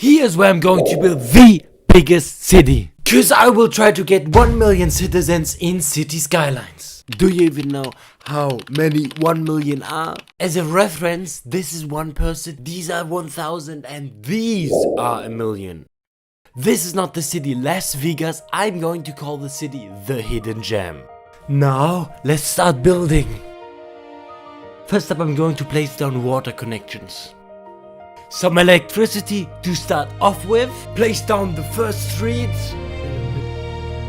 Here's where I'm going to build the biggest city. Cause I will try to get 1 million citizens in City Skylines. Do you even know how many 1 million are? As a reference, this is 1 person, these are 1,000 and these are 1 million. This is not the city Las Vegas, I'm going to call the city the Hidden Gem. Now, let's start building. First up, I'm going to place down water connections. Some electricity to start off with. Place down the first streets.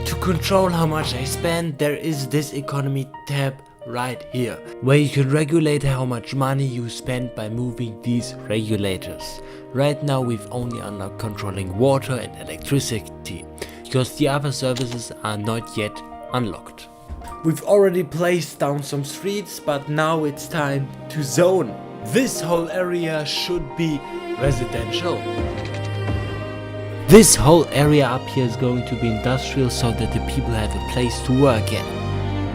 To control how much I spend, there is this economy tab right here, where you can regulate how much money you spend by moving these regulators. Right now we've only unlocked controlling water and electricity, because the other services are not yet unlocked. We've already placed down some streets, but now it's time to zone. This whole area should be residential. This whole area up here is going to be industrial so that the people have a place to work in.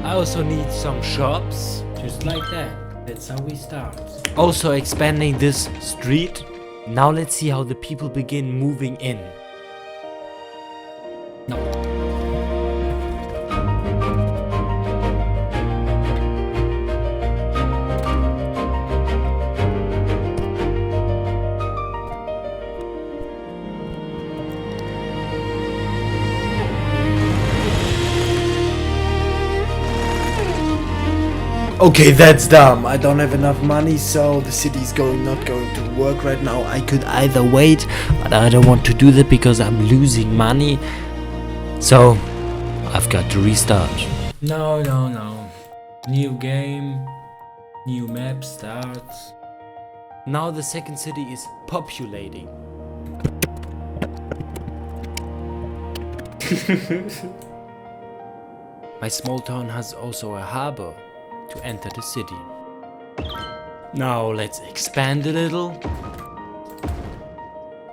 I also need some shops, just like that. That's how we start. Also expanding this street. Now let's see how the people begin moving in. No. Okay, that's dumb. I don't have enough money, so the city's not going to work right now. I could either wait, but I don't want to do that because I'm losing money. So, I've got to restart. No. New game, new map starts. Now the second city is populating. My small town has also a harbor to enter the city. Now let's expand a little.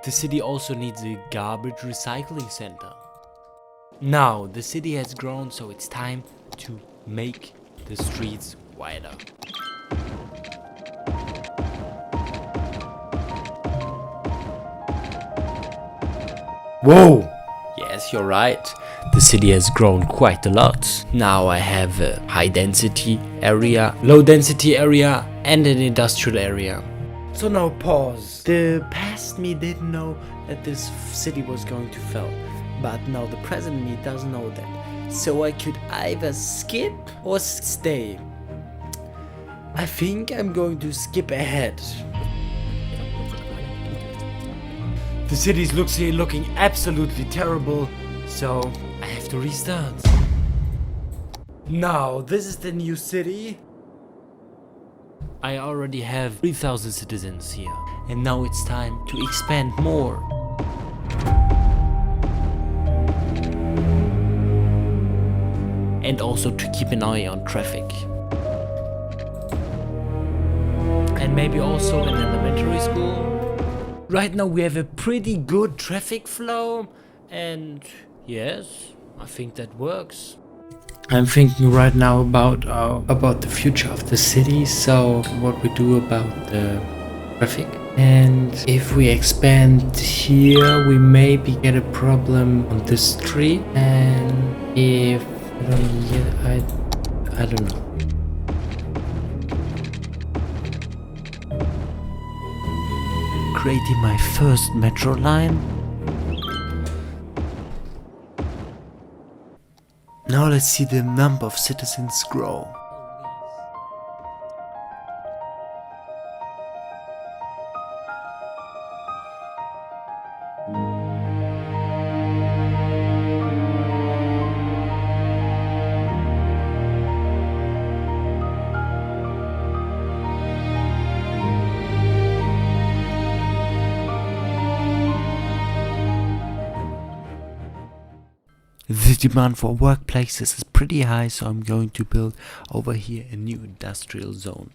The city also needs a garbage recycling center. Now the city has grown, so it's time to make the streets wider. Whoa! Yes, you're right. The city has grown quite a lot. Now I have a high density area, low density area and an industrial area. So now pause. The past me didn't know that this city was going to fail. But now the present me does know that. So I could either skip or stay. I think I'm going to skip ahead. The city's looking absolutely terrible. So I have to restart. Now, this is the new city. I already have 3,000 citizens here. And now it's time to expand more. And also to keep an eye on traffic. And maybe also an elementary school. Right now we have a pretty good traffic flow. And yes, I think that works. I'm thinking right now about the future of the city, so what we do about the traffic. And if we expand here, we maybe get a problem on this street. And if I don't know. Creating my first metro line. Now let's see the number of citizens grow. The demand for workplaces is pretty high, so I'm going to build over here a new industrial zone.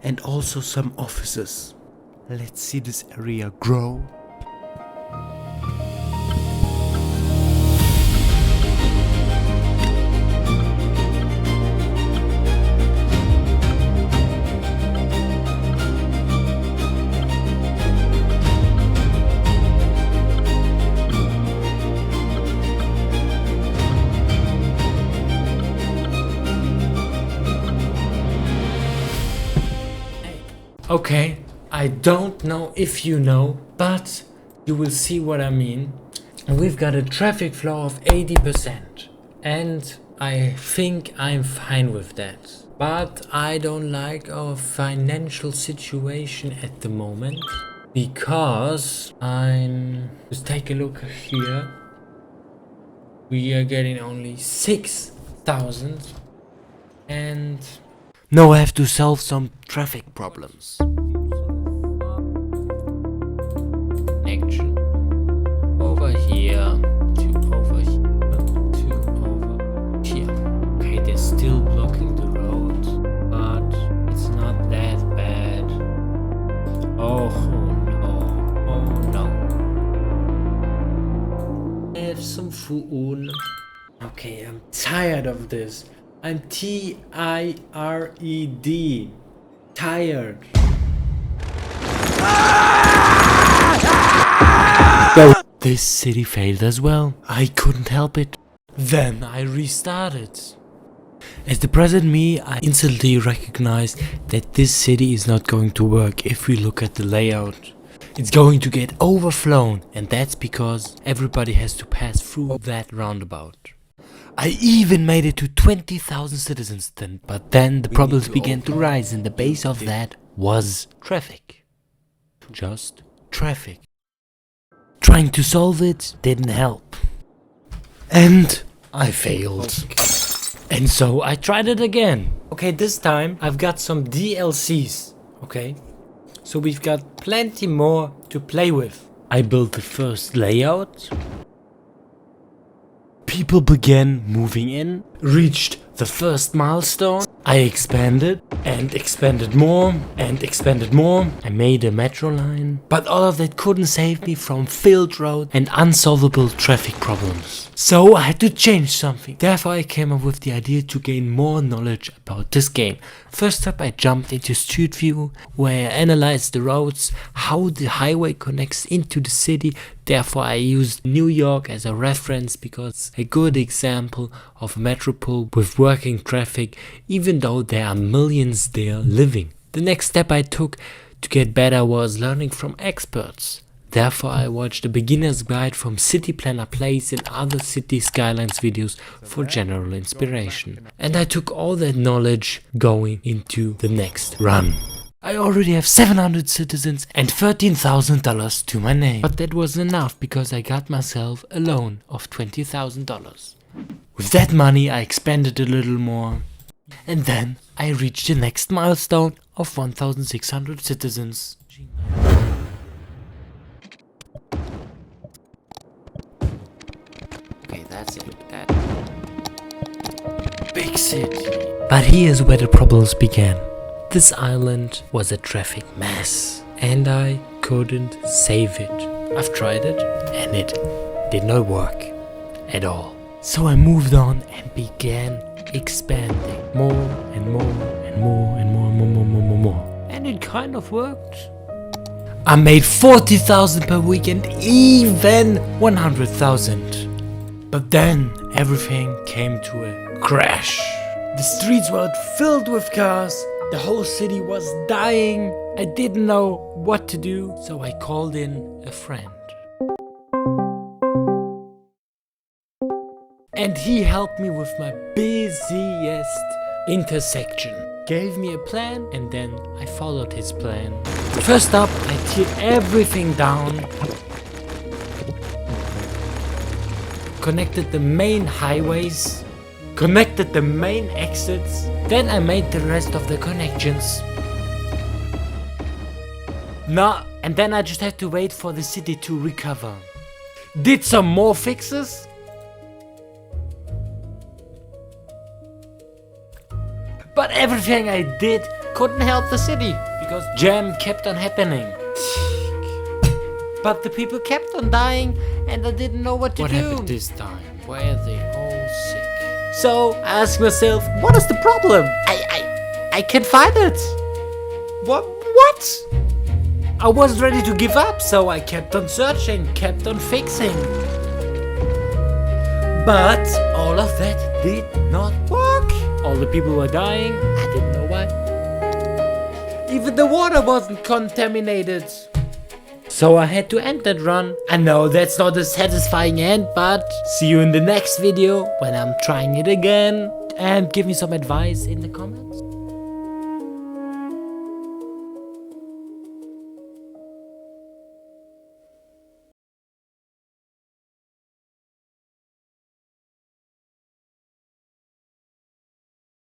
And also some offices. Let's see this area grow. Okay, I don't know if you know, but you will see what I mean. We've got a traffic flow of 80%, and I think I'm fine with that. But I don't like our financial situation at the moment, because just take a look here. We are getting only 6,000, and now I have to solve some traffic problems. Connection over here to over here to over here. Okay, they're still blocking the road, but it's not that bad. Oh no, oh no. I have some food. Okay, I'm tired of this. I'm tired. Tired. This city failed as well. I couldn't help it. Then I restarted. As the present me, I instantly recognized that this city is not going to work if we look at the layout. It's going to get overflown, and that's because everybody has to pass through that roundabout. I even made it to 20,000 citizens then, but then the problems began to rise, and the base of that was traffic. Just traffic. Trying to solve it didn't help. And I failed. And so I tried it again. Okay, this time I've got some DLCs. Okay, so we've got plenty more to play with. I built the first layout. People began moving in, reached the first milestone. I expanded and expanded more and expanded more. I made a metro line, but all of that couldn't save me from filled road and unsolvable traffic problems. So I had to change something. Therefore I came up with the idea to gain more knowledge about this game. First up, I jumped into Street View, where I analyzed the roads, how the highway connects into the city. Therefore I used New York as a reference because it's a good example of a metropole with working traffic, even though there are millions there living. The next step I took to get better was learning from experts. Therefore I watched a beginner's guide from City Planner Plays and other City Skylines videos for general inspiration. And I took all that knowledge going into the next run. I already have 700 citizens and $13,000 to my name. But that wasn't enough because I got myself a loan of $20,000. With that money I expanded a little more. And then I reached the next milestone of 1,600 citizens. Okay, that's it. Big city. But here's where the problems began. This island was a traffic mess, and I couldn't save it. I've tried it, and it did not work at all. So I moved on and began expanding more and more and more and more and more, more, more, more, more. And it kind of worked. I made 40,000 per week and even 100,000. But then everything came to a crash. The streets were filled with cars. The whole city was dying. I didn't know what to do, so I called in a friend. And he helped me with my busiest intersection. Gave me a plan, and then I followed his plan. First up, I teared everything down. Connected the main highways. Connected the main exits. Then I made the rest of the connections. And then I just had to wait for the city to recover. Did some more fixes. But everything I did couldn't help the city because jam kept on happening. But the people kept on dying and I didn't know what to do. What happened this time? Why are they all sick? So I asked myself, what is the problem? I can't find it. What? I was ready to give up, so I kept on searching, kept on fixing. But all of that did not work. All the people were dying. I didn't know why. Even the water wasn't contaminated. So I had to end that run. I know that's not a satisfying end, but see you in the next video when I'm trying it again. And give me some advice in the comments.